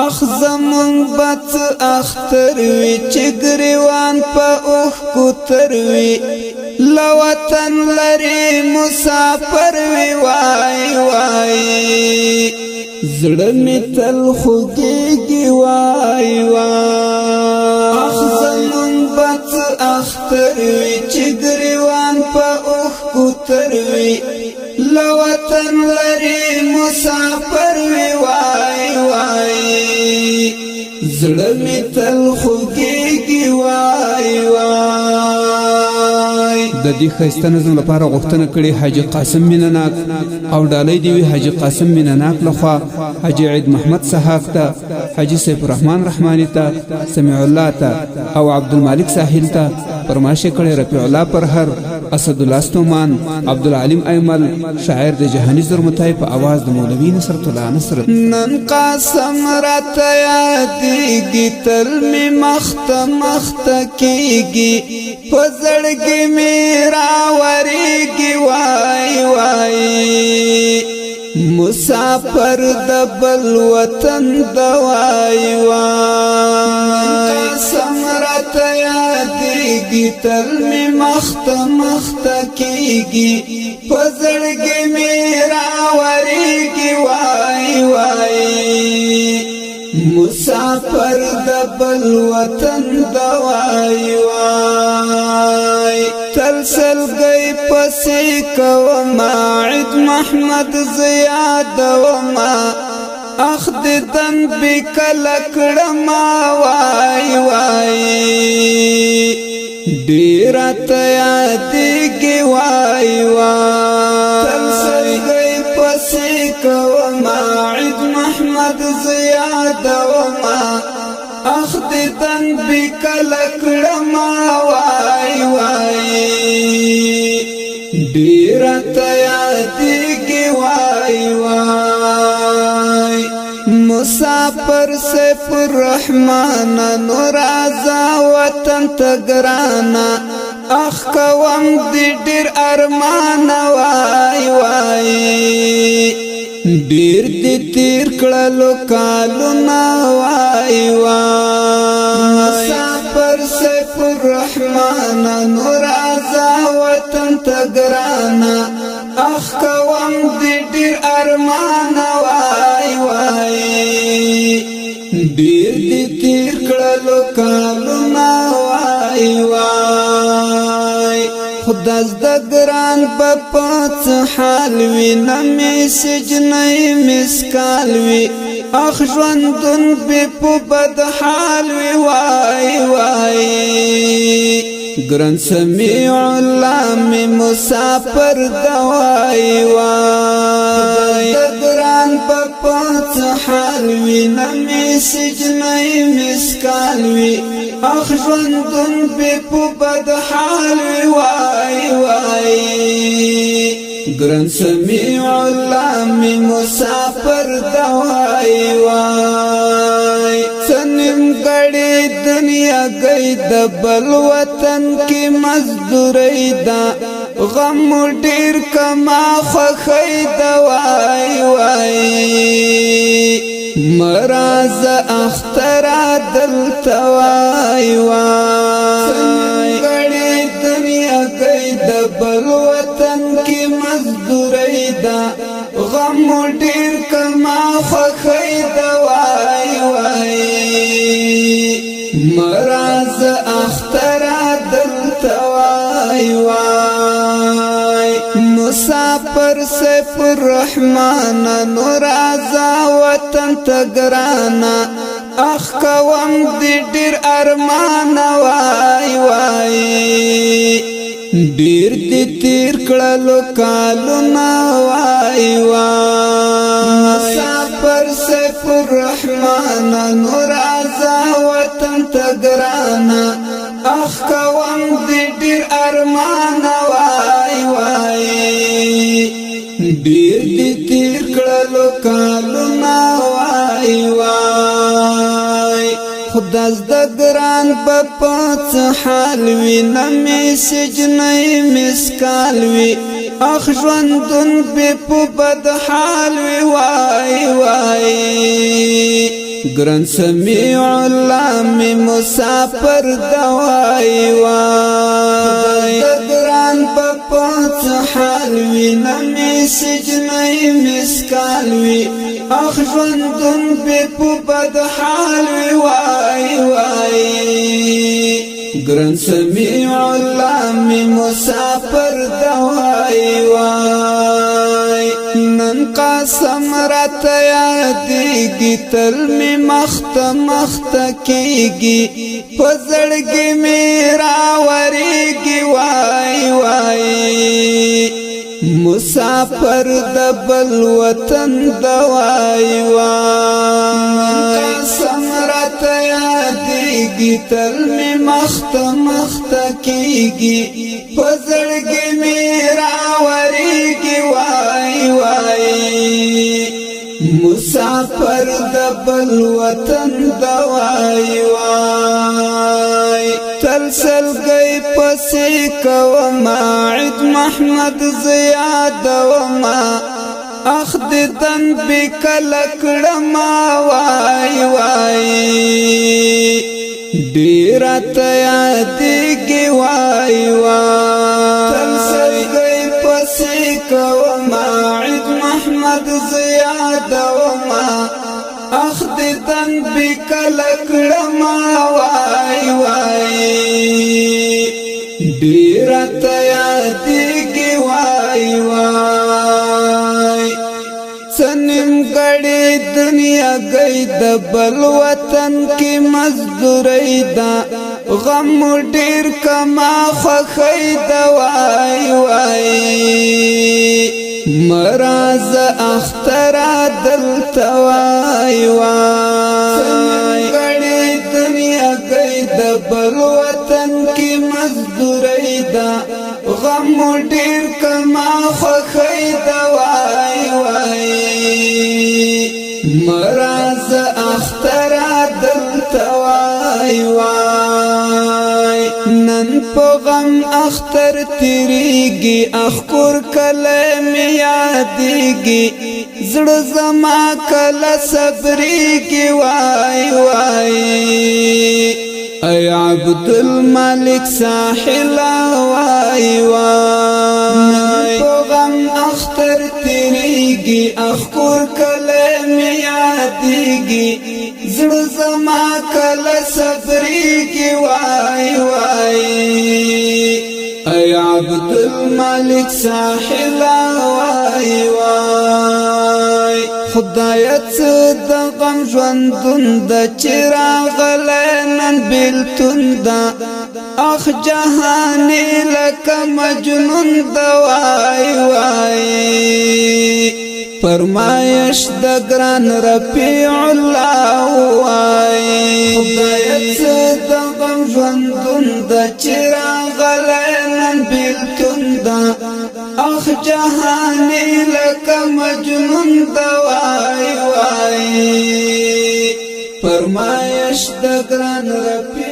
اخ زمون بات اختر وی چگریوان پا اوخ کتر وی لوطن لری مسافر وی وای وای زړه می تل خوږیږي وای وای اخ زمون بات اختر وی چگریوان پا اوخ کتر وی لوطن لری مسافر وی وای وای زړه می تل خوږیږي وای وای د دې ښایسته نظم لپاره غوښتنه کړې حاجی قاسم مینناک او ډالۍ دی وی حاجی قاسم مینناک لخوا حاجی عید محمد سحاق ته حاجی سیف الرحمن رحمانی ته سمیع الله ته او عبدالمالک ساحل ته فرمایش کړي رفیع الله پرهر اسد الله استومان عبدالعلیم ایمل شاعر د جهانی زرمتای په आवाज د مولوی نصرت الله نصرت نن قاسم رات یادېږي تل می مخت مخت کېږي په زړګي می راورېږي وای وای مسافر د بل وطن دوای وای قاسم رات یادېږي تل می مخت مخت کېږي په زړګي می راورېږي وای وای مسافر د بل وطن دوای وای تلسل گئی پسی کوما عید محمد زیاد وما اخد دن بکل کڑما وای وای دیرات یادیگی وای وای تلسل گئی پسی کوما عید محمد زیاد وما اخد دن بکل کڑما وای وای دیرات یادیگی وای وای مسافر سیف الرحمن نورازا وطن تگرانا اخ کوم دی ډیر ارمان وای وای ډیر دی تیر کړلو کالونه وای وای مسافر سیف الرحمن نورازا وطن تگرانا اخ کوم دی ډیر ارمان وای وای ډیر دی تیر کړلو کالونه وای وای خدا زده ګران په پات حال وی نمې سجنې مسکال وی اخ ژوندون به په بد حال وی وای وای ګران سمیع الله می مسافر دوای وای ګران په پات حال وی نمې سجنې مسکال وی اخ ژوندون به په بد حال وی وای وای ګران سمیع الله می مسافر دوای وای سنم غړي دنیا گئی د بل وطن کې مزدوري دا غم ډیر کما خوخی دوای وای مراز اختر دل توای وای غړي دنیا گئی د بل وطن کې مزدوري دا غم ډیر کما خوخی دوای وای مراز اختر دل توای وای مسافر سیف الرحمن نورازا وطن تگرانا اخ کوم دی ډیر ارمان وای وای ډیر دی تیر کړلو کالونه وای وای مسافر سیف الرحمن نورازا وطن تگرانا اخ کوم دی ډیر ارمان وای وای ډیر دی تیر کړلو کالونه وای وای خدا زده ګران په پات حال وی نمې سجنې مسکال وی اخ ژوندون به په بد حال وی وای وای ګران سمیع الله می مسافر دوای وای ګران په پات حال وی نمی سجنای مسکال وی اخ ژوندون په بد حال وی وای وای ګران سمیع الله می مسافر دوای وای نن قسم رات یادېږي تل می مخت کېږي په زړګي می راورېږي وای وای مسافر د بل وطن دوای وای قسم رات یادېږي تل می مخت کېږي په زړګي می راورېږي وای وای مسافر د بل وطن دوای وای تلسل گئی پسی کوما عید محمد زیاد وما اخ دن بکل کړما وای وای ډیر ته یادېږي وای وای تلسل گئی پسی کوما عید محمد زیاد وما اخ دن بکل کړما وای وای ډیر ته یادېږي وای وای سنم غړي دنیا گئی د بل وطن کې مزدوري دا غم ډیر کما خوخی دا وای وای مراز اختر دل توای وای غړي دنیا گئی د بل وطن کې مزدوري دا غم ډیر کما خوخی دا وای وای مراز اختر دل توای وای نن په غم اختر تیریږي اخکور کله می یادېږي زړه زما کله صبرېږي وای وای ای عبد الملک ساحل وای وای په غم اختر تیریږي اخکور کله می یادېږي زړه زما کله صبرېږي وای وای ای عبد الملک ساحل وای وای خدایت د غم ژوندون د چراغ لنن بیلتون دا اخ جهانی لکه مجنون د وای وای فرمایش د ګران رفیع الله وای خدایت د غم ژوندون د چراغ لنن بیلتون دا اخ جهانی لکه مجنون د وای وای فرمایش د ګران رفیع